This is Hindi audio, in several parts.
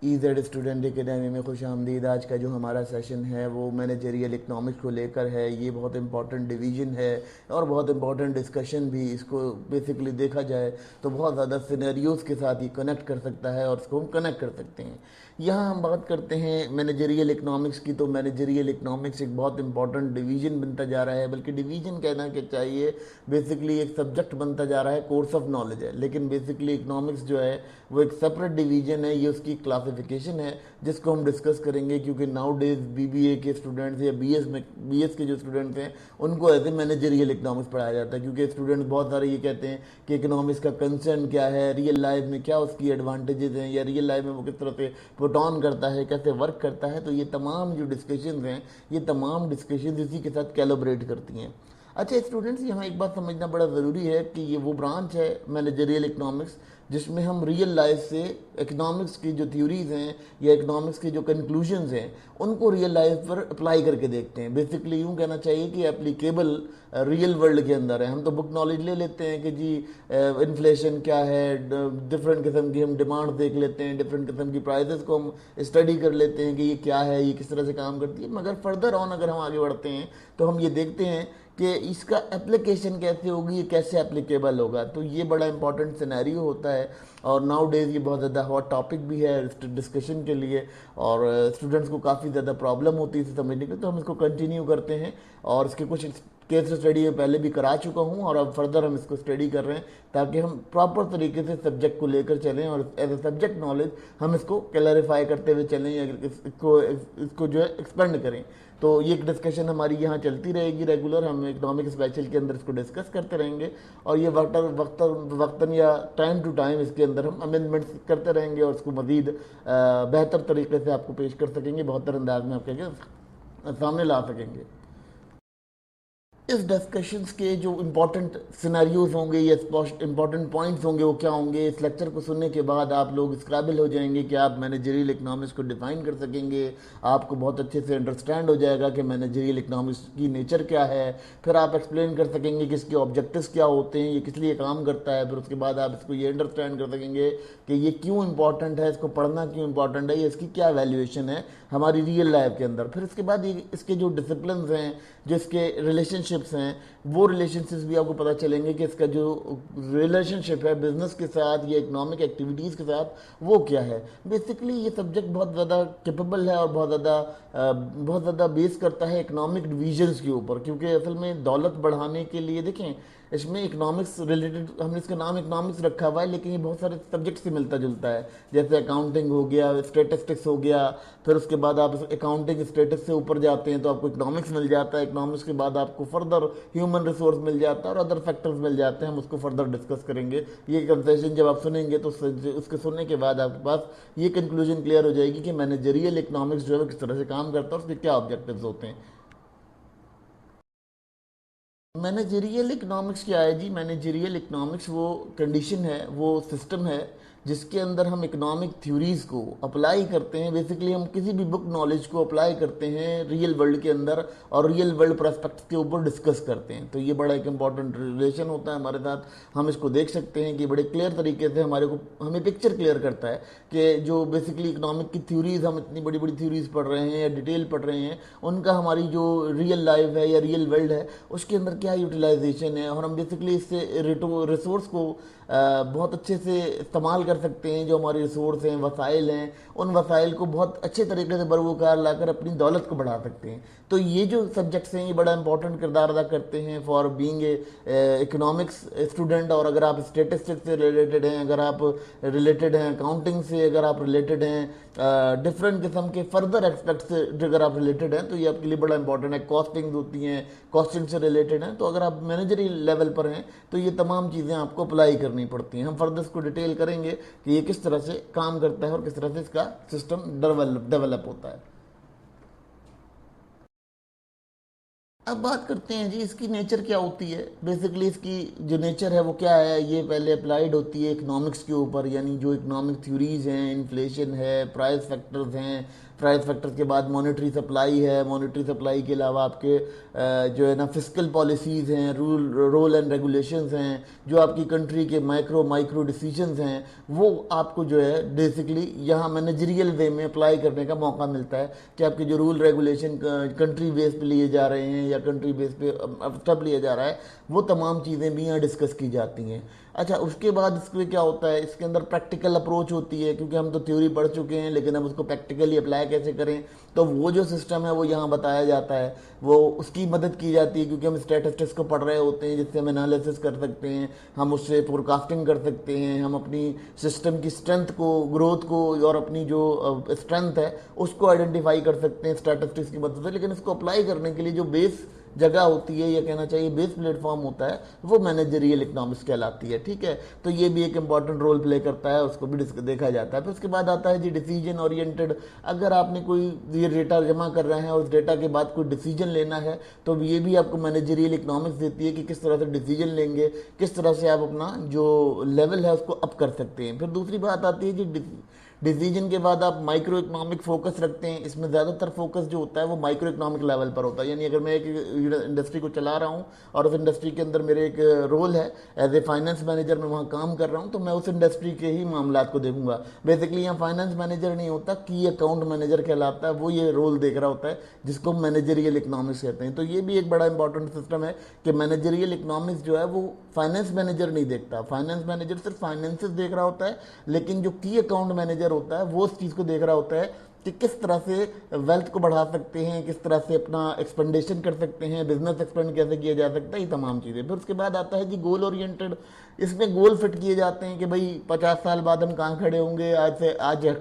EZ स्टूडेंट एकेडमी में खुश आमदीद। आज का जो हमारा सेशन है वो मैनेजरियल इकनॉमिक्स को लेकर है। ये बहुत इंपॉर्टेंट डिवीज़न है और बहुत इंपॉर्टेंट डिस्कशन भी। इसको बेसिकली देखा जाए तो बहुत ज़्यादा सिनेरियोज़ के साथ ये कनेक्ट कर सकता है और इसको हम कनेक्ट कर सकते हैं। यहाँ हम बात करते हैं मैनेजरियल इकनॉमिक्स की, तो मैनेजरियल इकनॉमिक्स एक बहुत इंपॉर्टेंट डिवीज़न बनता जा रहा है, बल्कि डिवीज़न कहना क्या चाहिए, बेसिकली एक सब्जेक्ट बनता जा रहा है, कोर्स ऑफ नॉलेज है। लेकिन बेसिकली इकनॉमिक्स जो है वो एक सेपरेट डिवीजन है, ये उसकी क्लासिफिकेशन है जिसको हम डिस्कस करेंगे। क्योंकि नाउ डेज BBA के स्टूडेंट्स या BS के जो स्टूडेंट्स हैं उनको एज ए मैनेजरियल इकनॉमिक्स पढ़ाया जाता है, क्योंकि स्टूडेंट्स बहुत सारे ये कहते हैं कि इकनॉमिक्स का कंसर्न क्या है, रियल लाइफ में क्या उसकी एडवांटेजेस हैं, या रियल लाइफ में वो किस तरह से पुट ऑन करता है, कैसे वर्क करता है। तो ये तमाम जो डिस्कशंस हैं, ये तमाम डिस्कशंस इसी के साथ कैलिब्रेट करती हैं। अच्छा स्टूडेंट्स, यहाँ एक बात समझना बड़ा ज़रूरी है कि ये वो ब्रांच है मैनेजरियल इकनॉमिक्स जिसमें हम रियल लाइफ से इकनॉमिक्स की जो थ्योरीज हैं या इकनॉमिक्स के जो कंक्लूजन्स हैं उनको रियल लाइफ पर अप्लाई करके देखते हैं। बेसिकली यूँ कहना चाहिए कि एप्लीकेबल रियल वर्ल्ड के अंदर है। हम तो बुक नॉलेज ले लेते हैं कि जी इन्फ्लेशन क्या है, डिफरेंट किस्म की हम डिमांड देख लेते हैं, डिफरेंट किस्म की प्राइसेस को हम स्टडी कर लेते हैं कि ये क्या है, ये किस तरह से काम करती है। मगर फर्दर ऑन अगर हम आगे बढ़ते हैं तो हम ये देखते हैं कि इसका एप्लीकेशन कैसे होगी, ये कैसे एप्लीकेबल होगा। तो ये बड़ा इंपॉर्टेंट सिनेरियो होता है और नाउ डेज ये बहुत ज़्यादा हॉट टॉपिक भी है डिस्कशन के लिए, और स्टूडेंट्स को काफ़ी ज़्यादा प्रॉब्लम होती है इसे समझने की। तो हम इसको कंटिन्यू करते हैं और इसके कुछ केस स्टडी में पहले भी करा चुका हूँ और अब फर्दर हम इसको स्टडी कर रहे हैं ताकि हम प्रॉपर तरीके से सब्जेक्ट को लेकर चलें और एज ए सब्जेक्ट नॉलेज हम इसको क्लैरिफाई करते हुए चलें या इसको जो है एक्सपेंड करें। तो ये एक डिस्कशन हमारी यहाँ चलती रहेगी रेगुलर। हम इकोनॉमिक स्पेशल के अंदर इसको डिस्कस करते रहेंगे और ये वक्तन या टाइम टू टाइम इसके अंदर हम अमेंडमेंट्स करते रहेंगे और इसको मज़ीद बेहतर तरीके से आपको पेश कर सकेंगे, बेहतर अंदाज में आपके सामने ला सकेंगे। इस डिस्कशंस के जो इम्पोर्टेंट सिनेरियोज होंगे या इम्पोर्टेंट पॉइंट्स होंगे वो क्या होंगे, इस लेक्चर को सुनने के बाद आप लोग इस काबिल हो जाएंगे कि आप मैनेजरियल इकनॉमिक्स को डिफाइन कर सकेंगे। आपको बहुत अच्छे से अंडरस्टैंड हो जाएगा कि मैनेजरियल इकनॉमिक्स की नेचर क्या है। फिर आप एक्सप्लेन कर सकेंगे कि इसके ऑब्जेक्टिव्स क्या होते हैं, ये किस लिए काम करता है। फिर उसके बाद आप इसको ये अंडरस्टैंड कर सकेंगे कि ये क्यों इंपॉर्टेंट है, इसको पढ़ना क्यों इंपॉर्टेंट है, ये इसकी क्या वैल्यूएशन है हमारी रियल लाइफ के अंदर। फिर इसके बाद ये इसके जो डिसिप्लिन हैं, जो इसके रिलेशनशिप्स हैं, वो रिलेशनशिप्स भी आपको पता चलेंगे कि इसका जो रिलेशनशिप है बिजनेस के साथ या इकोनॉमिक एक्टिविटीज़ के साथ वो क्या है। बेसिकली ये सब्जेक्ट बहुत ज़्यादा कैपेबल है और बहुत ज़्यादा बेस करता है इकोनॉमिक डिवीजन्स के ऊपर, क्योंकि असल में दौलत बढ़ाने के लिए देखें इसमें इकोनॉमिक्स रिलेटेड, हमने इसका नाम इकोनॉमिक्स रखा हुआ है लेकिन ये बहुत सारे सब्जेक्ट से मिलता जुलता है। जैसे अकाउंटिंग हो गया, स्टेटिस्टिक्स हो गया, फिर उसके बाद आप अकाउंटिंग स्टेटस से ऊपर जाते हैं तो आपको इकोनॉमिक्स मिल जाता है। इकोनॉमिक्स के बाद आपको फर्दर ह्यूमन रिसोर्स मिल जाता है और अदर फैक्टर्स मिल जाते हैं। हम उसको फर्दर डिस्कस करेंगे। ये कंसेशन जब आप सुनेंगे तो उसके सुनने के बाद आपके पास ये कंक्लूजन क्लियर हो जाएगी कि मैनेजरियल इकोनॉमिक्स जो है वो किस तरह से काम करता है और उसके क्या ऑब्जेक्टिव्स होते हैं। मैनेजरियल इकोनॉमिक्स क्या है जी? मैनेजरियल इकोनॉमिक्स वो कंडीशन है, वो सिस्टम है जिसके अंदर हम इकोनॉमिक थ्योरीज को अप्लाई करते हैं। बेसिकली हम किसी भी बुक नॉलेज को अप्लाई करते हैं रियल वर्ल्ड के अंदर और रियल वर्ल्ड प्रोस्पेक्ट्स के ऊपर डिस्कस करते हैं। तो ये बड़ा एक इंपॉर्टेंट रिलेशन होता है हमारे साथ। हम इसको देख सकते हैं कि बड़े क्लियर तरीके से हमें पिक्चर क्लियर करता है कि जो बेसिकली इकोनॉमिक की थ्योरीज, हम इतनी बड़ी बड़ी थ्योरीज पढ़ रहे हैं या डिटेल पढ़ रहे हैं, उनका हमारी जो रियल लाइफ है या रियल वर्ल्ड है उसके अंदर क्या यूटिलाइजेशन है। और हम बेसिकली इससे रिसोर्स को बहुत अच्छे से इस्तेमाल कर सकते हैं। जो हमारे रिसोर्स हैं, वसाइल हैं, उन वसाइल को बहुत अच्छे तरीके से बरवकार लाकर अपनी दौलत को बढ़ा सकते हैं। तो ये जो सब्जेक्ट्स हैं ये बड़ा इंपॉर्टेंट किरदार अदा करते हैं for being a economics student. और अगर आप स्टेटिस्टिक्स से रिलेटेड हैं, अगर आप रिलेटेड हैं अकाउंटिंग से, अगर आप रिलेटेड हैं डिफरेंट किस्म के फर्दर एस्पेक्ट से अगर आप रिलेटेड हैं, तो ये आपके लिए बड़ा इंपॉर्टेंट है। कॉस्टिंग्स होती हैं, कॉस्टिंग से रिलेटेड हैं। तो अगर आप मैनेजरी लेवल पर हैं तो ये तमाम चीज़ें आपको अप्लाई करनी पड़ती हैं। हम फर्दर इसको डिटेल करेंगे कि ये किस तरह से काम करता है और किस तरह से इसका सिस्टम डेवलप होता है। अब बात करते हैं जी इसकी नेचर क्या होती है। बेसिकली इसकी जो नेचर है वो क्या है, ये पहले अप्लाइड होती है इकोनॉमिक्स के ऊपर, यानी जो इकोनॉमिक थ्योरीज हैं, इन्फ्लेशन है, प्राइस फैक्टर्स हैं, प्राइस फैक्टर्स के बाद मॉनेटरी सप्लाई है, मॉनेटरी सप्लाई के अलावा आपके जो है ना फिस्कल पॉलिसीज़ हैं, रोल एंड रेगुलेशंस हैं, जो आपकी कंट्री के माइक्रो डिसीजंस हैं, वो आपको जो है बेसिकली यहाँ मैनेजरियल वे में अप्लाई करने का मौका मिलता है कि आपके जो रूल रेगुलेशन कंट्री बेस पे लिए जा रहे हैं या कंट्री बेस पे स्टेप लिया जा रहा है, वो तमाम चीज़ें भी यहाँ डिस्कस की जाती हैं। अच्छा, उसके बाद इसमें क्या होता है, इसके अंदर प्रैक्टिकल अप्रोच होती है, क्योंकि हम तो थ्योरी पढ़ चुके हैं, लेकिन अब उसको प्रैक्टिकली अप्लाई कैसे करें, तो वो जो सिस्टम है वो यहाँ बताया जाता है, वो उसकी मदद की जाती है, क्योंकि हम स्टैटिस्टिक्स को पढ़ रहे होते हैं, जिससे हम एनालिसिस कर सकते हैं, हम उससे फोरकास्टिंग कर सकते हैं, हम अपनी सिस्टम की स्ट्रेंथ को, ग्रोथ को और अपनी जो स्ट्रेंथ है उसको आइडेंटिफाई कर सकते हैं स्टैटिस्टिक्स की मदद से। लेकिन इसको अप्लाई करने के लिए जो बेस जगह होती है, या कहना चाहिए बेस प्लेटफॉर्म होता है, वो मैनेजरियल इकोनॉमिक्स कहलाती है। ठीक है, तो ये भी एक इंपॉर्टेंट रोल प्ले करता है, उसको भी देखा जाता है। फिर उसके बाद आता है जी डिसीजन ओरिएंटेड। अगर आपने कोई ये डेटा जमा कर रहे हैं और उस डेटा के बाद कोई डिसीजन लेना है, तो ये भी आपको मैनेजरियल इकोनॉमिक्स देती है कि किस तरह से डिसीजन लेंगे, किस तरह से आप अपना जो लेवल है उसको अप कर सकते हैं। फिर दूसरी बात आती है जी डिसीजन के बाद आप माइक्रो इकोनॉमिक फोकस रखते हैं। इसमें ज़्यादातर फोकस जो होता है वो माइक्रो इकोनॉमिक लेवल पर होता है, यानी अगर मैं एक इंडस्ट्री को चला रहा हूँ और उस इंडस्ट्री के अंदर मेरे एक रोल है एज ए फाइनेंस मैनेजर, मैं वहाँ काम कर रहा हूँ, तो मैं उस इंडस्ट्री के ही मामला को देखूंगा। बेसिकली यहाँ फाइनेंस मैनेजर नहीं होता, की अकाउंट मैनेजर कहलाता है, वो ये रोल देख रहा होता है, जिसको मैनेजरियल इकोनॉमिक्स कहते हैं। तो ये भी एक बड़ा इंपॉर्टेंट सिस्टम है कि मैनेजरियल इकोनॉमिक्स जो है वो फाइनेंस मैनेजर नहीं देखता। फाइनेंस मैनेजर सिर्फ फाइनेंसेस देख रहा होता है, लेकिन जो की अकाउंट मैनेजर होता है वो उस चीज़ को देख रहा होता है कि किस तरह से वेल्थ को बढ़ा सकते हैं, किस तरह से अपना एक्सपेंडेशन कर सकते हैं, बिजनेस एक्सपेंड कैसे किया जा सकता है, ये तमाम चीज़ें। फिर उसके बाद आता है जी गोल ओरिएंटेड। इसमें गोल फिट किए जाते हैं कि भाई 50 साल बाद हम कहाँ खड़े होंगे, आज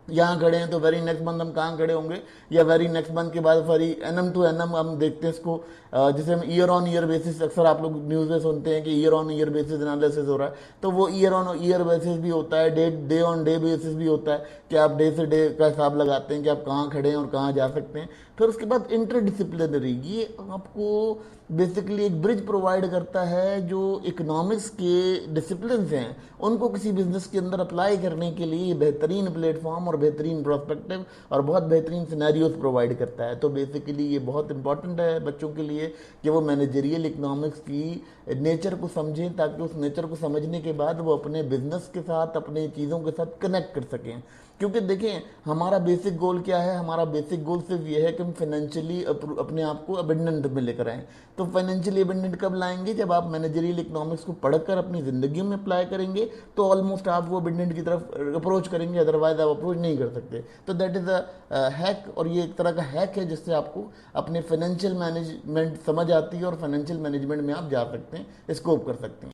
यहाँ खड़े हैं तो वेरी नेक्स्ट मंथ हम कहाँ खड़े होंगे, या वेरी नेक्स्ट मंथ के बाद वेरी एनम टू एनम हम देखते हैं इसको, जिसे हम ईयर ऑन ईयर बेसिस, अक्सर आप लोग न्यूज़ में सुनते हैं कि year on year basis analysis हो रहा है, तो वो ईयर ऑन ईयर बेसिस भी होता है, डे ऑन डे बेसिस भी होता है कि आप डे से डे का हिसाब लगाते हैं कि आप कहाँ खड़े हैं और कहाँ जा सकते हैं। फिर उसके बाद इंटरडिसिप्लिनरी, ये आपको बेसिकली एक ब्रिज प्रोवाइड करता है जो इकोनॉमिक्स के डिसिप्लिन हैं उनको किसी बिजनेस के अंदर अप्लाई करने के लिए बेहतरीन प्लेटफॉर्म और बेहतरीन प्रोस्पेक्टिव और बहुत बेहतरीन सिनेरियोस प्रोवाइड करता है। तो बेसिकली ये बहुत इंपॉर्टेंट है बच्चों के लिए कि वो मैनेजरियल इकोनॉमिक्स की नेचर को समझें, ताकि उस नेचर को समझने के बाद वो अपने बिजनेस के साथ, अपने चीज़ों के साथ कनेक्ट कर सकें। क्योंकि देखें, हमारा बेसिक गोल क्या है, हमारा बेसिक गोल सिर्फ ये है कि हम फाइनेंशियली अपने आप को अबेंडेंट में लेकर आएँ। तो फाइनेंशियली अबेंडेंट कब लाएंगे, जब आप मैनेजरियल इकोनॉमिक्स को पढ़कर अपनी ज़िंदगी में अप्लाई करेंगे, तो ऑलमोस्ट आप वो अबेंडेंट की तरफ अप्रोच करेंगे, अदरवाइज आप अप्रोच नहीं कर सकते। तो दैट इज़ अ हैक, और ये एक तरह का हैक है जिससे आपको अपने फाइनेंशियल मैनेजमेंट समझ आती है और फाइनेंशियल मैनेजमेंट में आप जा सकते हैं, स्कोप कर सकते हैं।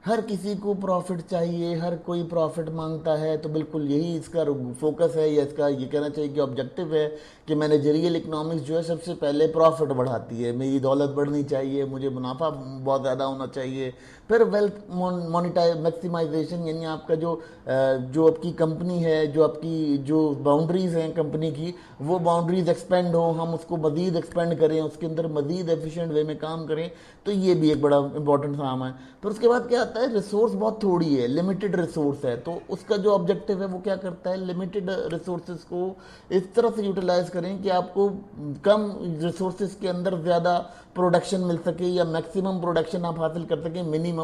हर किसी को प्रॉफिट चाहिए, हर कोई प्रॉफिट मांगता है, तो बिल्कुल यही इसका फोकस है, या इसका ये कहना चाहिए कि ऑब्जेक्टिव है कि मैनेजरियल इकोनॉमिक्स जो है सबसे पहले प्रॉफिट बढ़ाती है। मेरी दौलत बढ़नी चाहिए, मुझे मुनाफा बहुत ज़्यादा होना चाहिए। फिर वेल्थ मोनिटाइज मैक्सिमाइजेशन, यानी आपका जो आपकी कंपनी है, जो आपकी जो बाउंड्रीज़ हैं कंपनी की, वो बाउंड्रीज एक्सपेंड हो, हम उसको मज़ीद एक्सपेंड करें, उसके अंदर मज़ीद एफिशिएंट वे में काम करें। तो ये भी एक बड़ा इंपॉर्टेंट काम है। फिर उसके बाद क्या आता है, रिसोर्स बहुत थोड़ी है, लिमिटेड रिसोर्स है, तो उसका जो ऑब्जेक्टिव है वो क्या करता है, लिमिटेड रिसोर्सेज को इस तरह से यूटिलाइज करें कि आपको कम रिसोर्सेज के अंदर ज़्यादा प्रोडक्शन मिल सके, या मैक्सिमम प्रोडक्शन आप हासिल कर सकें मिनिमम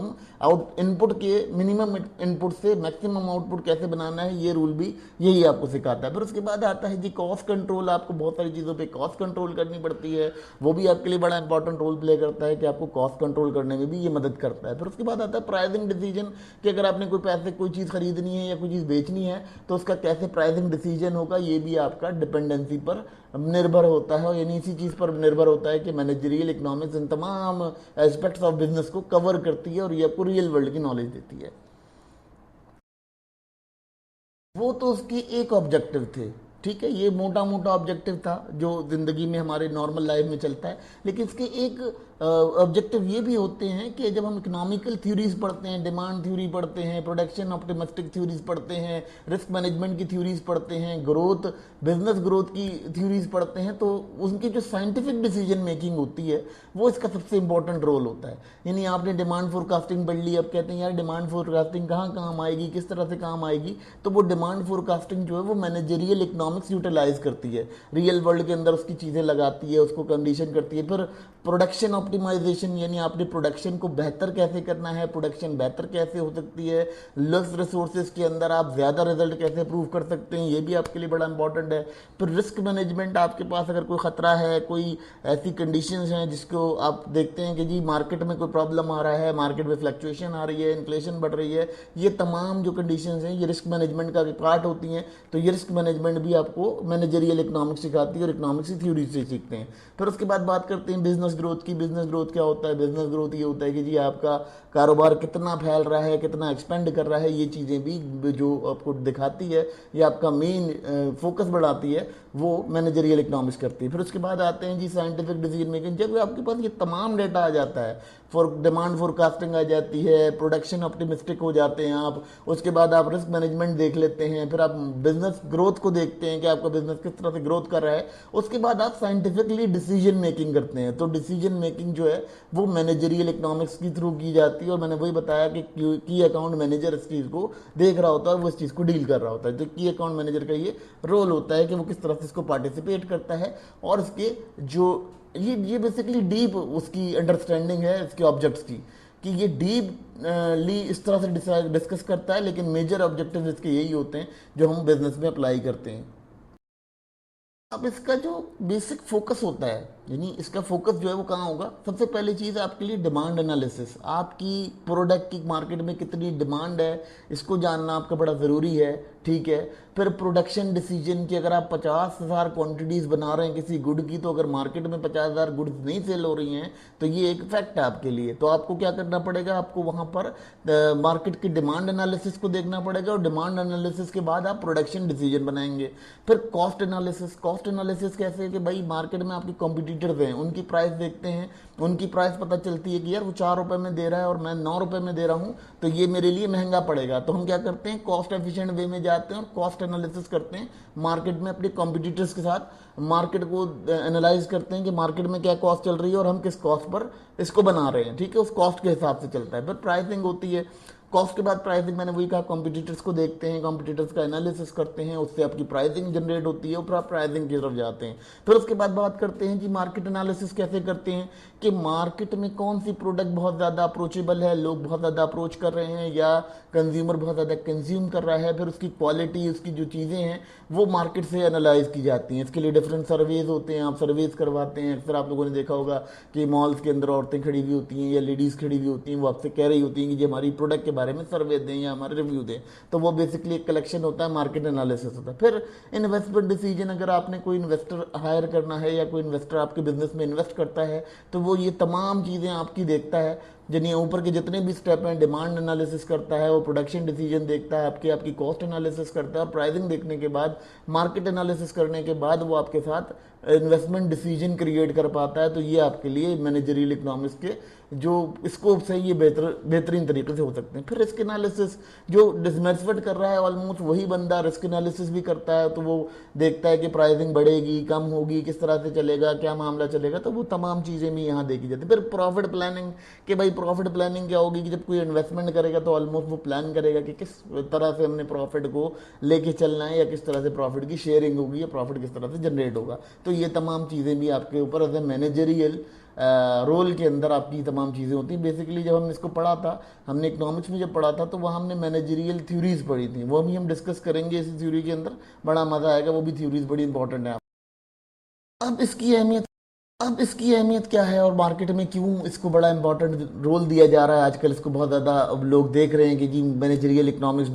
इनपुट के, मिनिमम इनपुट से मैक्सिमम आउटपुट कैसे बनाना है, ये रूल भी यही आपको सिखाता है। फिर उसके बाद आता है जी कॉस्ट कंट्रोल। आपको बहुत सारी चीज़ों पे कॉस्ट कंट्रोल करनी पड़ती है, वो भी आपके लिए बड़ा इंपॉर्टेंट रोल प्ले करता है कि आपको कॉस्ट कंट्रोल करने में भी ये मदद करता है। फिर उसके बाद आता है प्राइसिंग डिसीजन, कि अगर आपने कोई पैसे कोई चीज़ खरीदनी है या कोई चीज़ बेचनी है, तो उसका कैसे प्राइसिंग डिसीजन होगा, ये भी आपका डिपेंडेंसी पर निर्भर होता है, और यानी इसी चीज़ पर निर्भर होता है कि मैनेजरियल इकोनॉमिक्स इन तमाम एस्पेक्ट्स ऑफ बिजनेस को कवर करती है और ये आपको रियल वर्ल्ड की नॉलेज देती है। वो तो उसकी एक ऑब्जेक्टिव थे, ठीक है, ये मोटा मोटा ऑब्जेक्टिव था जो ज़िंदगी में हमारे नॉर्मल लाइफ में चलता है। लेकिन इसके एक ऑब्जेक्टिव ये भी होते हैं कि जब हम इकोनॉमिकल थ्योरीज पढ़ते हैं, डिमांड थ्योरी पढ़ते हैं, प्रोडक्शन ऑप्टिमिस्टिक थ्योरीज पढ़ते हैं, रिस्क मैनेजमेंट की थ्योरीज पढ़ते हैं, ग्रोथ बिजनेस ग्रोथ की थ्योरीज पढ़ते हैं, तो उनकी जो साइंटिफिक डिसीजन मेकिंग होती है वो इसका सबसे इंपॉर्टेंट रोल होता है। यानी आपने डिमांड फोरकास्टिंग पढ़ ली, अब कहते हैं यार डिमांड फोरकास्टिंग कहाँ काम आएगी, किस तरह से काम आएगी, तो वो डिमांड फोरकास्टिंग जो है वो मैनेजरियल इकोनॉमिक्स यूटिलाइज करती है, रियल वर्ल्ड के अंदर उसकी चीज़ें लगाती है, उसको कंडीशन करती है। फिर प्रोडक्शन ऑप्टिमाइजेशन, यानी आपने प्रोडक्शन को बेहतर कैसे करना है, प्रोडक्शन बेहतर कैसे हो सकती है, लेस रिसोर्सेज के अंदर आप ज़्यादा रिजल्ट कैसे प्रूव कर सकते हैं, ये भी आपके लिए बड़ा इंपॉर्टेंट है। फिर रिस्क मैनेजमेंट, आपके पास अगर कोई ख़तरा है, कोई ऐसी कंडीशंस हैं जिसको आप देखते हैं कि जी मार्केट में कोई प्रॉब्लम आ रहा है, मार्केट में फ्लक्चुएशन आ रही है, इन्फ्लेशन बढ़ रही है, ये तमाम जो कंडीशंस हैं ये रिस्क मैनेजमेंट का पार्ट होती हैं। तो ये रिस्क मैनेजमेंट भी आपको मैनेजरियल इकोनॉमिक्स सिखाती है और इकोनॉमिक्स की थ्योरी से सीखते हैं। फिर उसके बाद बात करते हैं बिजनेस ग्रोथ की। बिजनेस ग्रोथ क्या होता है? बिजनेस ग्रोथ ये होता है कि जी आपका कारोबार कितना फैल रहा है, कितना एक्सपेंड कर रहा है, ये चीज़ें भी जो आपको दिखाती है, ये आपका मेन फोकस बढ़ाती है, वो मैनेजरियल इकोनॉमिक्स करती है। फिर उसके बाद आते हैं जी साइंटिफिक डिसीजन मेकिंग। जब आपके पास ये तमाम डेटा आ जाता है, फॉर डिमांड फोरकास्टिंग आ जाती है, प्रोडक्शन ऑप्टिमिस्टिक हो जाते हैं आप, उसके बाद आप रिस्क मैनेजमेंट देख लेते हैं, फिर आप बिजनेस ग्रोथ को देखते हैं कि आपका बिजनेस किस तरह से ग्रोथ कर रहा है, उसके बाद आप साइंटिफिकली डिसीजन मेकिंग करते हैं। तो डिसीजन मेकिंग जो है वो मैनेजरियल इकोनॉमिक्स के थ्रू की जाती है, और मैंने वही बताया कि की अकाउंट मैनेजर इस चीज़ को देख रहा होता है और वो इस चीज़ को डील कर रहा होता है। तो की अकाउंट मैनेजर का ये रोल होता है कि वो किस तरह से इसको पार्टिसिपेट करता है, और इसके जो ये बेसिकली डीप उसकी अंडरस्टैंडिंग है इसके ऑब्जेक्ट्स की, कि ये डीप ली इस तरह से डिस्कस करता है, लेकिन मेजर ऑब्जेक्टिव इसके यही होते हैं जो हम बिजनेस में अप्लाई करते हैं। अब इसका जो बेसिक फोकस होता है, यानी इसका फोकस जो है वो कहाँ होगा? सबसे पहली चीज़ आपके लिए डिमांड एनालिसिस, आपकी प्रोडक्ट की मार्केट में कितनी डिमांड है इसको जानना आपका बड़ा ज़रूरी है, ठीक है। फिर प्रोडक्शन डिसीजन की, अगर आप 50,000 क्वांटिटीज़ बना रहे हैं किसी गुड की, तो अगर मार्केट में 50,000 गुड्स नहीं सेल हो रही हैं तो ये एक फैक्ट है आपके लिए। तो आपको क्या करना पड़ेगा? आपको वहाँ पर मार्केट की डिमांड एनालिसिस को देखना पड़ेगा, और डिमांड एनालिसिस के बाद आप प्रोडक्शन डिसीजन बनाएंगे। फिर कॉस्ट एनालिसिस। कॉस्ट एनालिसिस कैसे है कि भाई मार्केट में आपके कॉम्पिटिटर्स हैं, उनकी प्राइस देखते हैं, उनकी प्राइस पता चलती है कि यार वो 4 रुपये में दे रहा है और मैं 9 रुपये में दे रहा हूँ, तो ये मेरे लिए महंगा पड़ेगा। तो हम क्या करते हैं? कॉस्ट एफिशिएंट वे में जाते हैं और कॉस्ट एनालिसिस करते हैं मार्केट में अपने कॉम्पिटिटर्स के साथ, मार्केट को एनालाइज करते हैं कि मार्केट में क्या कॉस्ट चल रही है और हम किस कॉस्ट पर इसको बना रहे हैं, ठीक है, उस कॉस्ट के हिसाब से चलता है। फिर प्राइसिंग होती है। कॉस्ट के बाद प्राइसिंग, मैंने वही कहा, कॉम्पिटिटर्स को देखते हैं, कॉम्पिटिटर्स का एनालिसिस करते हैं, उससे आपकी प्राइसिंग जनरेट होती है, फिर आप प्राइसिंग की तरफ जाते हैं। फिर उसके बाद बात करते हैं कि मार्केट एनालिसिस कैसे करते हैं, कि मार्केट में कौन सी प्रोडक्ट बहुत ज़्यादा अप्रोचेबल है, लोग बहुत ज़्यादा अप्रोच कर रहे हैं या कंज्यूमर बहुत ज़्यादा कंज्यूम कर रहा है। फिर उसकी क्वालिटी, उसकी जो चीज़ें हैं वो मार्केट से एनालाइज की जाती हैं। इसके लिए डिफरेंट सर्वेज होते हैं, आप सर्वेज करवाते हैं। अक्सर आप लोगों ने देखा होगा कि मॉल्स के अंदर औरतें खड़ी हुई होती हैं या लेडीज़ खड़ी हुई होती हैं, वो आपसे कह रही होती हैं कि जी हमारी प्रोडक्ट के बारे में सर्वे दें या हमारे रिव्यू दें। तो वो बेसिकली एक कलेक्शन होता है, मार्केट एनालिसिस होता है। फिर इन्वेस्टमेंट डिसीजन, अगर आपने कोई इन्वेस्टर हायर करना है या कोई इन्वेस्टर आपके बिजनेस में इन्वेस्ट करता है, तो वो ये तमाम चीज़ें आपकी देखता है, यानी ऊपर के जितने भी स्टेप हैं, डिमांड एनालिसिस करता है, वो प्रोडक्शन डिसीजन देखता है, आपकी कॉस्ट एनालिसिस करता है, और प्राइसिंग देखने के बाद, मार्केट एनालिसिस करने के बाद वो आपके साथ इन्वेस्टमेंट डिसीजन क्रिएट कर पाता है। तो ये आपके लिए मैनेजरियल इकोनॉमिक्स के जो स्कोप है ये बेहतरीन तरीके से हो सकते हैं। फिर रिस्क एनालिसिस, जो डिसमेसमेंट कर रहा है ऑलमोस्ट वही बंदा रिस्क एनालिसिस भी करता है, तो वो देखता है कि प्राइसिंग बढ़ेगी, कम होगी, किस तरह से चलेगा, क्या मामला चलेगा, तो वो तमाम चीज़ें भी यहाँ देखी जाती है। फिर प्रॉफिट प्लानिंग, कि भाई प्रॉफिट प्लानिंग क्या होगी, कि जब कोई इन्वेस्टमेंट करेगा तो ऑलमोस्ट वो प्लान करेगा कि किस तरह से हमने प्रॉफिट को लेके चलना है, या किस तरह से प्रॉफिट की शेयरिंग होगी, या प्रॉफिट किस तरह से जनरेट होगा। तो ये तमाम चीज़ें भी आपके ऊपर एज ए मैनेजरियल रोल के अंदर आपकी तमाम चीज़ें होती हैं। बेसिकली जब हमने इसको पढ़ा था, हमने इकोनॉमिक्स में जब पढ़ा था, तो वहाँ हमने मैनेजरियल थ्योरीज पढ़ी थी, वो भी हम डिस्कस करेंगे इस थ्योरी के अंदर, बड़ा मज़ा आएगा, वो भी थ्योरीज बड़ी इंपॉर्टेंट है। अब इसकी अहमियत अब इसकी अहमियत क्या है और मार्केट में क्यों इसको बड़ा इंपॉर्टेंट रोल दिया जा रहा है आजकल, इसको बहुत ज़्यादा अब लोग देख रहे हैं कि जी मैनेजरियल इकोनॉमिक्स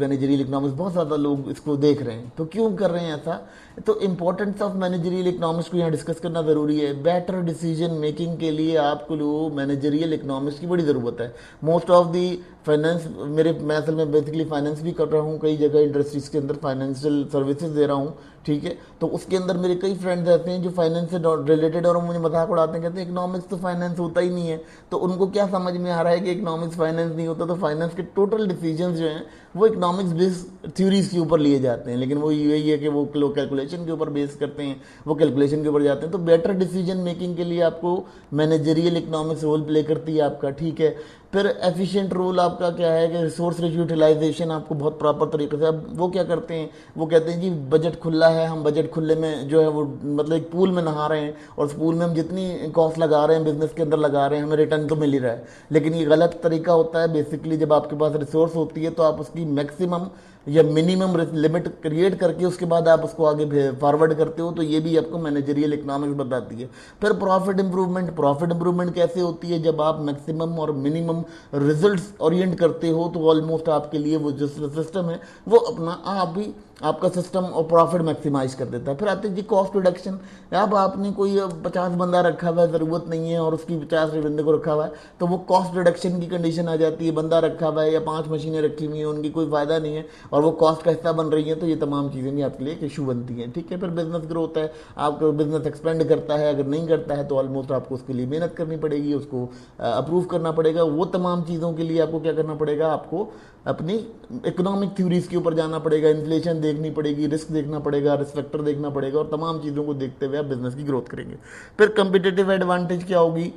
बहुत ज़्यादा लोग इसको देख रहे हैं, तो क्यों कर रहे हैं ऐसा? तो इम्पोर्टेंस ऑफ मैनेजरियल इकोनॉमिक्स को यहाँ डिस्कस करना ज़रूरी है। बेटर डिसीजन मेकिंग के लिए आपको मैनेजरियल इकोनॉमिक्स की बड़ी ज़रूरत है। मोस्ट ऑफ दी फाइनेंस, मैं असल में बेसिकली फाइनेंस भी कर रहा हूँ, कई जगह इंडस्ट्रीज के अंदर फाइनेंशियल सर्विसेज दे रहा हूँ, ठीक है। तो उसके अंदर मेरे कई फ्रेंड्स ऐसे हैं जो फाइनेंस से रिलेटेड, और मुझे मजाक उड़ाते हैं, कहते हैं इकोनॉमिक्स तो फाइनेंस होता ही नहीं है। तो उनको क्या समझ में आ रहा है कि इकोनॉमिक्स फाइनेंस नहीं होता, तो फाइनेंस के टोटल डिसीजंस जो हैं वो इकोनॉमिक्स बेस्ड थ्योरीज के ऊपर लिए जाते हैं, लेकिन वो यही है कि वो लोग कैलकुलेशन के ऊपर बेस करते हैं, वो कैलकुलेशन के ऊपर जाते हैं। तो बेटर डिसीजन मेकिंग के लिए आपको मैनेजरियल इकोनॉमिक्स रोल प्ले करती है आपका, ठीक है। फिर एफिशिएंट रोल आपका क्या है कि रिसोर्स यूटिलाइजेशन आपको बहुत प्रॉपर तरीके से, अब वो क्या करते हैं, वो कहते हैं जी बजट खुला है, हम बजट खुले में जो है वो मतलब एक पूल में नहा रहे हैं, और उस पूल में हम जितनी कॉस्ट लगा रहे हैं बिजनेस के अंदर लगा रहे हैं, हमें रिटर्न तो मिल ही रहा है। लेकिन ये गलत तरीका होता है। बेसिकली जब आपके पास रिसोर्स होती है तो आप उसकी मैक्सिमम या मिनिमम लिमिट क्रिएट करके उसके बाद आप उसको आगे फॉरवर्ड करते हो, तो ये भी आपको मैनेजरियल इकोनॉमिक्स बताती है। फिर प्रॉफिट इंप्रूवमेंट कैसे होती है? जब आप मैक्सिमम और मिनिमम रिजल्ट्स ओरिएंट करते हो, तो ऑलमोस्ट आपके लिए वो जो सिस्टम है वो अपना आप ही आपका सिस्टम और प्रॉफिट मैक्सिमाइज कर देता है। फिर आते हैं जी कॉस्ट रिडक्शन। अब आपने कोई 50 बंदा रखा हुआ है, ज़रूरत नहीं है, और उसकी 50 बंदे को रखा हुआ है, तो वो कॉस्ट रिडक्शन की कंडीशन आ जाती है। बंदा रखा हुआ है या 5 मशीनें रखी हुई हैं, उनकी कोई फ़ायदा नहीं है और वो कॉस्ट का हिस्सा बन रही है, तो ये तमाम चीज़ें भी आपके लिए एक इशू बनती हैं, ठीक है। फिर बिजनेस ग्रोथ है, आपका बिजनेस एक्सपेंड करता है, अगर नहीं करता है तो ऑलमोस्ट आपको उसके लिए मेहनत करनी पड़ेगी, उसको अप्रूव करना पड़ेगा। वो तमाम चीज़ों के लिए आपको क्या करना पड़ेगा? आपको अपनी इकोनॉमिक थ्योरीज के ऊपर जाना पड़ेगा, इन्फ्लेशन देखनी पड़ेगी, रिस्क देखना पड़ेगा, रिस्क फैक्टर देखना पड़ेगा, और तमाम चीज़ों को देखते हुए आप बिजनेस की ग्रोथ करेंगे। फिर कंपिटेटिव एडवांटेज क्या होगी?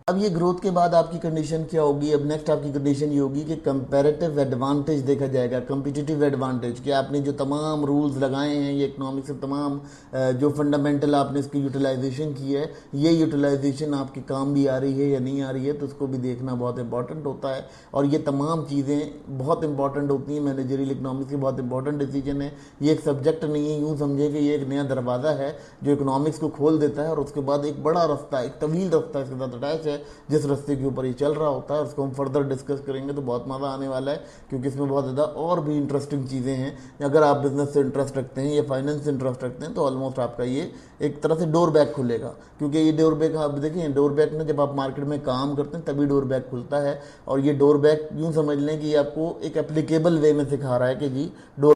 अब ये ग्रोथ के बाद आपकी कंडीशन क्या होगी? अब नेक्स्ट आपकी कंडीशन ये होगी कि कंपैरेटिव एडवांटेज देखा जाएगा, कंपिटिटिव एडवांटेज, कि आपने जो तमाम रूल्स लगाए हैं, ये इकोनॉमिक्स से तमाम जो फंडामेंटल आपने इसकी यूटिलाइजेशन की है, ये यूटिलाइजेशन आपके काम भी आ रही है या नहीं आ रही है, तो उसको भी देखना बहुत इंपॉर्टेंट होता है। और ये तमाम चीज़ें बहुत इंपॉर्टेंट होती हैं। मैनेजरियल इकोनॉमिक्स की बहुत इंपॉर्टेंट डिसीजन है। ये एक सब्जेक्ट नहीं है, यूँ समझे कि ये एक नया दरवाज़ा है जो इकोनॉमिक्स को खोल देता है, और उसके बाद एक बड़ा रास्ता, एक तवील रास्ता इसके साथ अटैच है। जिस रास्ते के ऊपर ये चल रहा होता है उसको हम फर्दर डिस्कस करेंगे, तो बहुत मज़ा आने वाला है, क्योंकि इसमें बहुत ज़्यादा और भी इंटरेस्टिंग चीज़ें हैं। अगर आप बिजनेस से इंटरेस्ट रखते हैं या फाइनेंस से इंटरेस्ट रखते हैं, तो ऑलमोस्ट आपका ये एक तरह से डोर बैग खुलेगा। क्योंकि ये डोर बैग आप देखिए, डोर बैग में जब आप मार्केट में काम करते हैं तभी डोर बैग खुलता है। और ये डोर बैग यूँ समझ लें कि ये आपको एक एप्लीकेबल वे में सिखा रहा है कि जी डोर।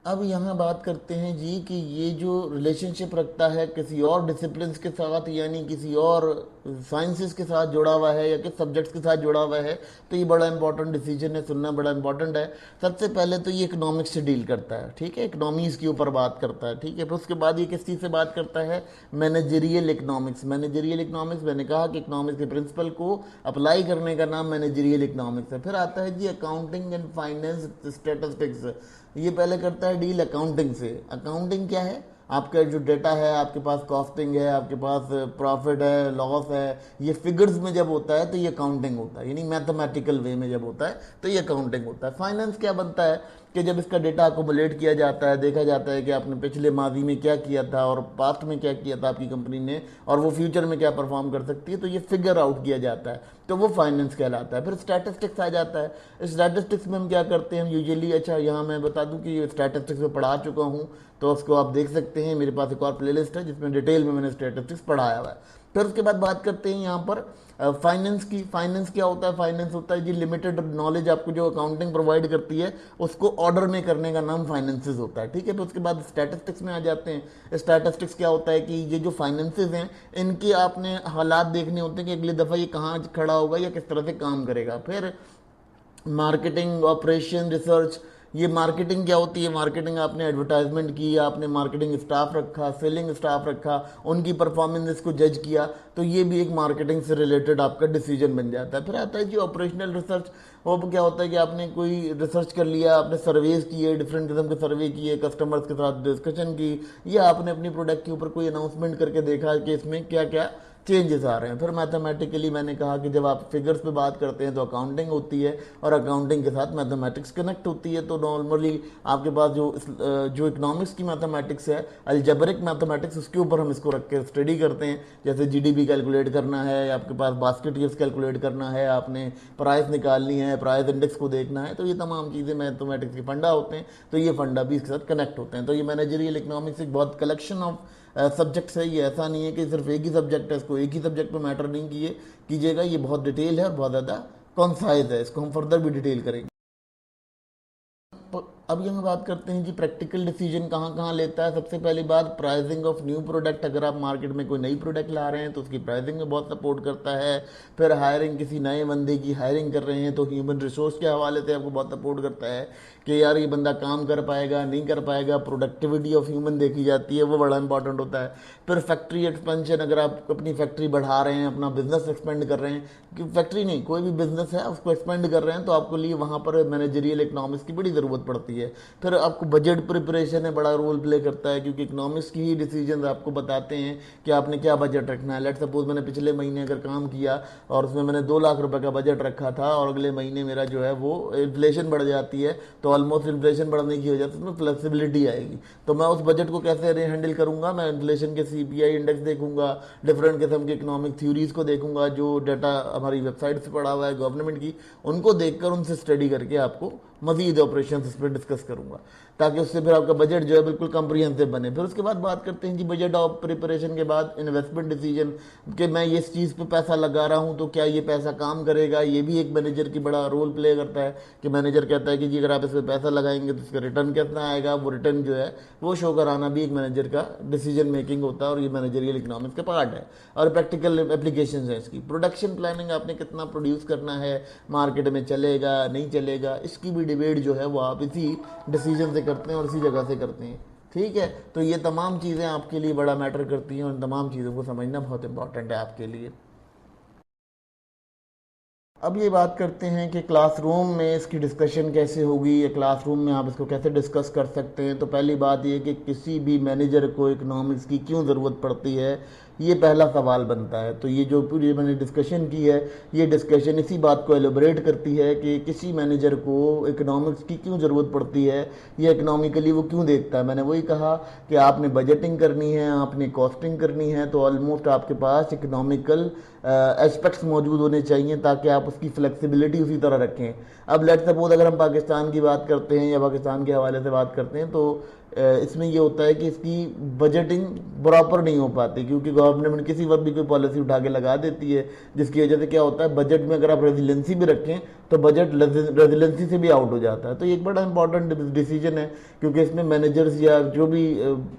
अब यहाँ बात करते हैं जी कि ये जो रिलेशनशिप रखता है किसी और डिसिप्लिन के साथ, यानी किसी और साइंसेस के साथ जुड़ा हुआ है या किस सब्जेक्ट्स के साथ जुड़ा हुआ है, तो ये बड़ा इंपॉर्टेंट डिसीजन है, सुनना बड़ा इंपॉर्टेंट है। सबसे पहले तो ये इकोनॉमिक्स से डील करता है, ठीक है, इकोनॉमीज के ऊपर बात करता है, ठीक है। फिर उसके बाद ये किस चीज़ से बात करता है? Managerial economics. मैनेजरियल इकोनॉमिक्स, मैंने कहा कि इकोनॉमिक्स के प्रिंसिपल को अप्लाई करने का नाम मैनेजरियल इकोनॉमिक्स है। फिर आता है जी अकाउंटिंग एंड फाइनेंस स्टैटिस्टिक्स। ये पहले करता है डील अकाउंटिंग से। अकाउंटिंग क्या है? आपका जो डेटा है, आपके पास कॉस्टिंग है, आपके पास प्रॉफिट है, लॉस है, ये फिगर्स में जब होता है तो ये अकाउंटिंग होता है, यानी मैथमेटिकल वे में जब होता है तो ये अकाउंटिंग होता है। फाइनेंस क्या बनता है कि जब इसका डेटा अकोमुलेट किया जाता है, देखा जाता है कि आपने पिछले माजी में क्या किया था और पास्ट में क्या किया था आपकी कंपनी ने, और वो फ्यूचर में क्या परफॉर्म कर सकती है, तो ये फिगर आउट किया जाता है, तो वो फाइनेंस कहलाता है। फिर स्टैटिस्टिक्स आ जाता है। स्टैटिस्टिक्स में हम क्या करते हैं? हम यूजुअली, अच्छा यहाँ मैं बता दूं कि स्टैटिस्टिक्स में पढ़ा चुका हूँ, तो उसको आप देख सकते हैं, मेरे पास एक और प्लेलिस्ट है जिसमें डिटेल में मैंने स्टैटिस्टिक्स पढ़ाया हुआ है। फिर उसके बाद बात करते हैं यहाँ पर फाइनेंस की। फाइनेंस क्या होता है? फाइनेंस होता है जी लिमिटेड नॉलेज आपको जो अकाउंटिंग प्रोवाइड करती है उसको ऑर्डर में करने का नाम फाइनेंसेस होता है, ठीक है। फिर उसके बाद स्टैटिस्टिक्स में आ जाते हैं। स्टैटिस्टिक्स क्या होता है कि ये जो फाइनेंसेस हैं इनके आपने हालात देखने होते हैं कि अगली दफ़ा ये कहाँ खड़ा होगा या किस तरह से काम करेगा। फिर मार्केटिंग, ऑपरेशन, रिसर्च। ये मार्केटिंग क्या होती है? मार्केटिंग आपने एडवर्टाइजमेंट की, आपने मार्केटिंग स्टाफ रखा, सेलिंग स्टाफ रखा, उनकी परफॉर्मेंस को जज किया, तो ये भी एक मार्केटिंग से रिलेटेड आपका डिसीजन बन जाता है। फिर आता है जी ऑपरेशनल रिसर्च। वो क्या होता है कि आपने कोई रिसर्च कर लिया, आपने सर्वेज किए, डिफरेंट किस्म के सर्वे किए, कस्टमर्स के साथ डिस्कशन की, या आपने अपनी प्रोडक्ट के ऊपर कोई अनाउंसमेंट करके देखा कि इसमें क्या क्या चेंजेस आ रहे हैं। फिर मैथमेटिकली मैंने कहा कि जब आप फिगर्स पे बात करते हैं तो अकाउंटिंग होती है और अकाउंटिंग के साथ मैथमेटिक्स कनेक्ट होती है। तो नॉर्मली आपके पास जो इकोनॉमिक्स की मैथमेटिक्स है, अलजेब्रिक मैथमेटिक्स, उसके ऊपर हम इसको रख के स्टडी करते हैं। जैसे जीडीपी कैलकुलेट करना है, आपके पास बास्केट ईयर्स कैलकुलेट करना है, आपने प्राइस निकालनी है, प्राइस इंडेक्स को देखना है, तो ये तमाम चीज़ें मैथमेटिक्स के फंडा होते हैं। तो ये फंडा भी इसके साथ कनेक्ट होते हैं। तो ये मैनेजरियल इकोनॉमिक्स एक बहुत कलेक्शन ऑफ सब्जेक्ट्स है। ये ऐसा नहीं है कि सिर्फ एक ही सब्जेक्ट है, इसको एक ही सब्जेक्ट पे मैटर नहीं कीजिएगा। ये बहुत डिटेल है और बहुत ज़्यादा कॉन्साइज है। इसको हम फर्दर भी डिटेल करेंगे। अब यहाँ बात करते हैं जी प्रैक्टिकल डिसीजन कहाँ कहाँ लेता है। सबसे पहली बात, प्राइसिंग ऑफ न्यू प्रोडक्ट। अगर आप मार्केट में कोई नई प्रोडक्ट ला रहे हैं तो उसकी प्राइसिंग में बहुत सपोर्ट करता है। फिर हायरिंग, किसी नए बंदे की हायरिंग कर रहे हैं तो ह्यूमन रिसोर्स के हवाले से आपको बहुत सपोर्ट करता है कि यार ये बंदा काम कर पाएगा नहीं कर पाएगा। प्रोडक्टिविटी ऑफ ह्यूमन देखी जाती है, वो बड़ा इंपॉर्टेंट होता है। फिर फैक्ट्री एक्सपेंशन, अगर आप अपनी फैक्ट्री बढ़ा रहे हैं, अपना बिजनेस एक्सपेंड कर रहे हैं, कि फैक्ट्री नहीं कोई भी बिजनेस है उसको एक्सपेंड कर रहे हैं, तो आपको लिए वहाँ पर मैनेजरियल इकोनॉमिक्स की बड़ी ज़रूरत पड़ती है। फिर आपको बजट प्रिपरेशन है, बड़ा रोल प्ले करता है, क्योंकि इकोनॉमिक्स की ही डिसीजन आपको बताते हैं कि आपने क्या बजट रखना है। लेट सपोज मैंने पिछले महीने अगर काम किया और उसमें मैंने 2 लाख रुपए का बजट रखा था और अगले महीने मेरा जो है वो इन्फ्लेशन बढ़ जाती है, तो ऑलमोस्ट इन्फ्लेशन बढ़ने की वजह से उसमें फ्लेक्सिबिलिटी आएगी। तो मैं उस बजट को कैसे हैंडल करूंगा, मैं इन्फ्लेशन के सीपीआई इंडेक्स देखूंगा, डिफरेंट किस्म के इकोनॉमिक थ्योरीज को देखूंगा, जो डाटा हमारी वेबसाइट से पड़ा हुआ है गवर्नमेंट की, उनको देखकर उनसे स्टडी करके आपको मजीद ऑपरेशन इस पर डिस्कस करूंगा, ताकि उससे फिर आपका बजट जो है बिल्कुल कॉम्प्रिहेंसिव बने। फिर उसके बाद बात करते हैं जी बजट ऑफ प्रिपरेशन के बाद इन्वेस्टमेंट डिसीजन, कि मैं इस चीज़ पे पैसा लगा रहा हूं तो क्या ये पैसा काम करेगा। ये भी एक मैनेजर की बड़ा रोल प्ले करता है कि मैनेजर कहता है कि जी अगर आप इस पर पैसा लगाएंगे तो इसका रिटर्न कितना आएगा। वो रिटर्न जो है वो शो कराना भी एक मैनेजर का डिसीजन मेकिंग होता है और ये मैनेजरियल इकोनॉमिक्स का पार्ट है। और प्रैक्टिकल एप्लीकेशन है इसकी। प्रोडक्शन प्लानिंग, आपने कितना प्रोड्यूस करना है, मार्केट में चलेगा नहीं चलेगा, इसकी भी डिबेट जो है वो आप इसी डिसीजन से करते हैं और इसी जगह से करते हैं। ठीक है, तो ये तमाम चीज़ें आपके लिए बड़ा मैटर करती हैं और इन तमाम चीज़ों को समझना बहुत इंपॉर्टेंट है आपके लिए। अब ये बात करते हैं कि क्लासरूम में इसकी डिस्कशन कैसे होगी या क्लासरूम में आप इसको कैसे डिस्कस कर सकते हैं। तो पहली बात ये कि किसी भी मैनेजर को इकोनॉमिक्स की क्यों ज़रूरत पड़ती है, ये पहला सवाल बनता है। तो ये जो पूरी मैंने डिस्कशन की है, ये डिस्कशन इसी बात को एलोबरेट करती है कि किसी मैनेजर को इकोनॉमिक्स की क्यों ज़रूरत पड़ती है, ये इकोनॉमिकली वो क्यों देखता है। मैंने वही कहा कि आपने बजटिंग करनी है, आपने कॉस्टिंग करनी है, तो ऑलमोस्ट आपके पास इकोनॉमिकल एस्पेक्ट्स मौजूद होने चाहिए ताकि आप उसकी फ्लेक्सिबिलिटी उसी तरह रखें। अब लेट सपोज अगर हम पाकिस्तान की बात करते हैं या पाकिस्तान के हवाले से बात करते हैं, तो इसमें ये होता है कि इसकी बजटिंग प्रॉपर नहीं हो पाती, क्योंकि गवर्नमेंट किसी वक्त भी कोई पॉलिसी उठा के लगा देती है, जिसकी वजह से क्या होता है बजट में अगर आप रेजिलेंसी भी रखें तो बजट रेजिलेंसी से भी आउट हो जाता है। तो ये एक बड़ा इंपॉर्टेंट डिसीजन है, क्योंकि इसमें मैनेजर्स या जो भी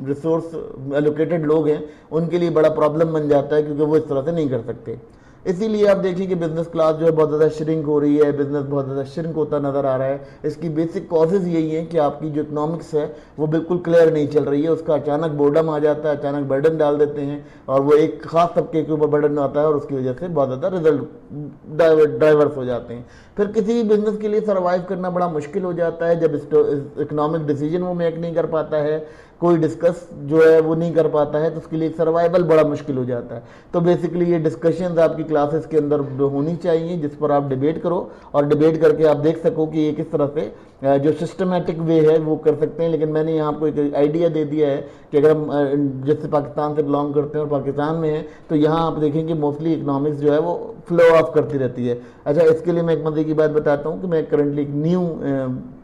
रिसोर्स एलोकेटेड लोग हैं उनके लिए बड़ा प्रॉब्लम बन जाता है, क्योंकि वो इस तरह से नहीं कर सकते। इसीलिए आप देखिए कि बिजनेस क्लास जो है बहुत ज़्यादा श्रिंक हो रही है, बिजनेस बहुत ज़्यादा श्रिंक होता नज़र आ रहा है। इसकी बेसिक कॉजेज यही है कि आपकी जो इकोनॉमिक्स है वो बिल्कुल क्लियर नहीं चल रही है। उसका अचानक बोर्डम आ जाता है, अचानक बर्डन डाल देते हैं और वो एक खास तबके के ऊपर बर्डन आता है और उसकी वजह से बहुत ज़्यादा रिजल्ट डाइवर्स हो जाते हैं। फिर किसी भी बिजनेस के लिए सर्वाइव करना बड़ा मुश्किल हो जाता है जब इकोनॉमिक डिसीजन वो मेक नहीं कर पाता है, कोई डिस्कस जो है वो नहीं कर पाता है, तो उसके लिए सर्वाइवल बड़ा मुश्किल हो जाता है। तो बेसिकली ये डिस्कशंस आपकी क्लासेस के अंदर होनी चाहिए जिस पर आप डिबेट करो और डिबेट करके आप देख सको कि ये किस तरह से जो सिस्टमेटिक वे है वो कर सकते हैं। लेकिन मैंने यहाँ आपको एक आइडिया दे दिया है कि अगर हम जैसे पाकिस्तान से बिलोंग करते हैं और पाकिस्तान में है, तो यहाँ आप देखेंगे मोस्टली इकोनॉमिक्स जो है वो फ्लो ऑफ करती रहती है। अच्छा, इसके लिए मैं एक मजे की बात बताता हूँ कि मैं करंटली एक न्यू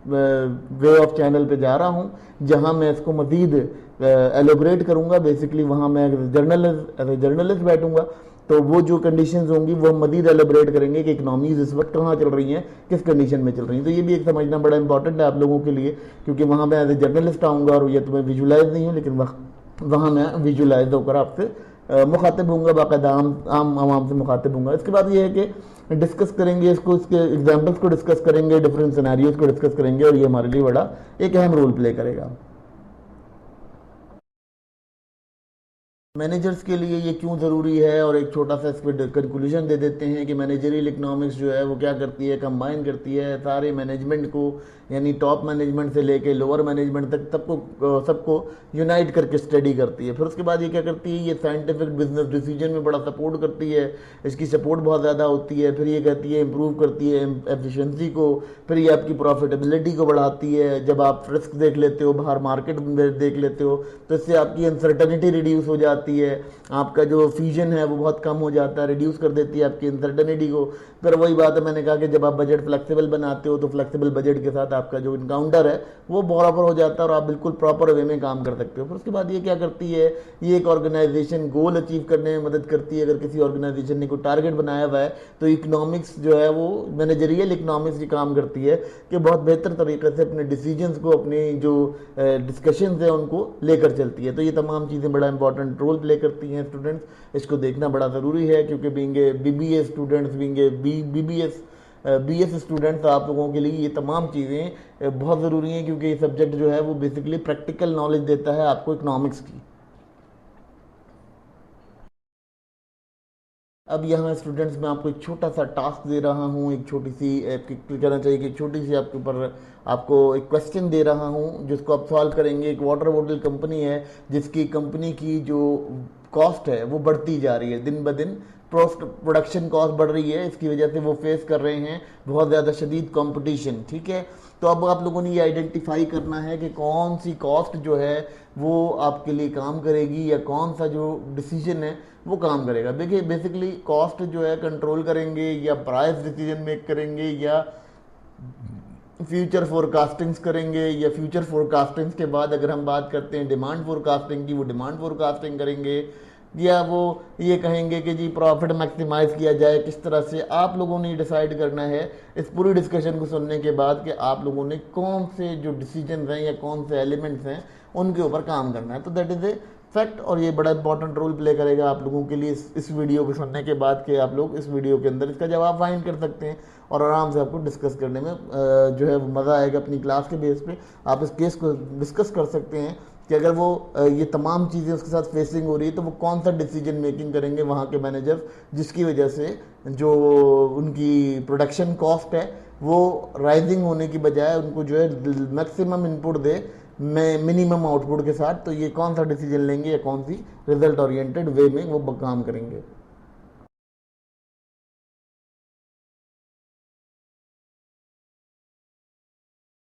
वे ऑफ चैनल पे जा रहा हूँ जहाँ मैं इसको मजीद एलोबरेट करूँगा। बेसिकली वहाँ मैं जर्नलिस्ट बैठूंगा, तो वो जो कंडीशंस होंगी वो हम मजीद एलोबरेट करेंगे कि इकनॉमीज इस वक्त कहाँ चल रही हैं, किस कंडीशन में चल रही हैं। तो ये भी एक समझना बड़ा इंपॉर्टेंट है आप लोगों के लिए, क्योंकि वहाँ मैं एज ए जर्नलिस्ट आऊँगा और ये तो मैं विजुलाइज नहीं हूँ, लेकिन वहाँ मैं विजुलाइज होकर आपसे मुखातिब होऊंगा, बाकायदा आम आवाम से मुखातिब होऊंगा। इसके बाद ये है कि डिस्कस करेंगे इसको, इसके एग्जाम्पल्स को डिस्कस करेंगे, डिफरेंट सिनेरियोज को डिस्कस करेंगे और ये हमारे लिए बड़ा एक अहम रोल प्ले करेगा। मैनेजर्स के लिए ये क्यों ज़रूरी है, और एक छोटा सा इस पर कंक्लूजन दे देते हैं कि मैनेजरियल इकोनॉमिक्स जो है वो क्या करती है, कंबाइन करती है सारे मैनेजमेंट को, यानी टॉप मैनेजमेंट से लेके लोअर मैनेजमेंट तक सबको यूनाइट करके स्टडी करती है। फिर उसके बाद ये क्या करती है, ये साइंटिफिक बिजनेस डिसीजन में बड़ा सपोर्ट करती है, इसकी सपोर्ट बहुत ज़्यादा होती है। फिर ये कहती है इम्प्रूव करती है एफिशिएंसी को, फिर ये आपकी प्रॉफिटेबिलिटी को बढ़ाती है। जब आप रिस्क देख लेते हो, बाहर मार्केट देख लेते हो, तो इससे आपकी अनसर्टनिटी रिड्यूस हो जाती है, आपका जो फ्यूजन है वो बहुत कम हो जाता है, रिड्यूस कर देती है आपकी अनसर्टनिटी को। फिर वही बात है, मैंने कहा कि जब आप बजट फ्लेक्सिबल बनाते हो तो फ्लेक्सिबल बजट के साथ आपका जो इनकाउंटर है वो बराबर हो जाता है और आप बिल्कुल प्रॉपर वे में काम कर सकते हो। फिर उसके बाद ये क्या करती है, ये एक ऑर्गेनाइजेशन गोल अचीव करने में मदद करती है। अगर किसी ऑर्गेनाइजेशन ने कोई टारगेट बनाया हुआ है तो इकोनॉमिक्स जो है वो मैनेजरियल इकोनॉमिक्स ये काम करती है कि बहुत बेहतर तरीके से अपने डिसीजंस को, अपनी जो डिस्कशंस है उनको लेकर चलती है। तो ये तमाम चीज़ें बड़ा इंपॉर्टेंट रोल प्ले करती हैं स्टूडेंट्स, इसको देखना बड़ा ज़रूरी है, क्योंकि being BBA students, BBS BS students, आप लोगों के लिए ये तमाम चीज़ें बहुत ज़रूरी हैं, क्योंकि ये सब्जेक्ट जो है वो बेसिकली प्रैक्टिकल नॉलेज देता है आपको इकोनॉमिक्स की। अब यहाँ स्टूडेंट्स मैं आपको एक छोटा सा टास्क दे रहा हूँ, एक छोटी सी कहना चाहिए कि एक छोटी सी आपके ऊपर आपको एक क्वेश्चन दे रहा हूँ जिसको आप सॉल्व करेंगे। एक वाटर बॉटल कंपनी है जिसकी कंपनी की जो कॉस्ट है वो बढ़ती जा रही है दिन ब दिन, प्रोडक्शन कॉस्ट बढ़ रही है, इसकी वजह से वो फेस कर रहे हैं बहुत ज़्यादा शदीद कंपटीशन। ठीक है, तो अब आप लोगों ने ये आइडेंटिफाई करना है कि कौन सी कॉस्ट जो है वो आपके लिए काम करेगी या कौन सा जो डिसीजन है वो काम करेगा। देखिए बेसिकली कॉस्ट जो है कंट्रोल करेंगे या प्राइस डिसीजन मेक करेंगे या फ्यूचर फोरकास्टिंग्स करेंगे, या फ्यूचर फोरकास्टिंग्स के बाद अगर हम बात करते हैं डिमांड फोरकास्टिंग की, वो डिमांड फोरकास्टिंग करेंगे, या वो ये कहेंगे कि जी प्रॉफिट मैक्सिमाइज किया जाए। किस तरह से आप लोगों ने डिसाइड करना है इस पूरी डिस्कशन को सुनने के बाद कि आप लोगों ने कौन से जो डिसीजन हैं या कौन से एलिमेंट्स हैं उनके ऊपर काम करना है। तो दैट इज़ ए फैक्ट, और ये बड़ा इंपॉर्टेंट रोल प्ले करेगा आप लोगों के लिए इस वीडियो को सुनने के बाद कि आप लोग इस वीडियो के अंदर इसका जवाब फाइंड कर सकते हैं और आराम से आपको डिस्कस करने में जो है मज़ा आएगा। अपनी क्लास के बेस पे आप इस केस को डिस्कस कर सकते हैं कि अगर वो ये तमाम चीज़ें उसके साथ फेसिंग हो रही है तो वो कौन सा डिसीजन मेकिंग करेंगे वहाँ के मैनेजर, जिसकी वजह से जो उनकी प्रोडक्शन कॉस्ट है वो राइजिंग होने की बजाय उनको जो है मैक्सिमम इनपुट दे मिनिमम आउटपुट के साथ। तो ये कौन सा डिसीजन लेंगे या कौन सी रिजल्ट ओरिएंटेड वे में वो काम करेंगे।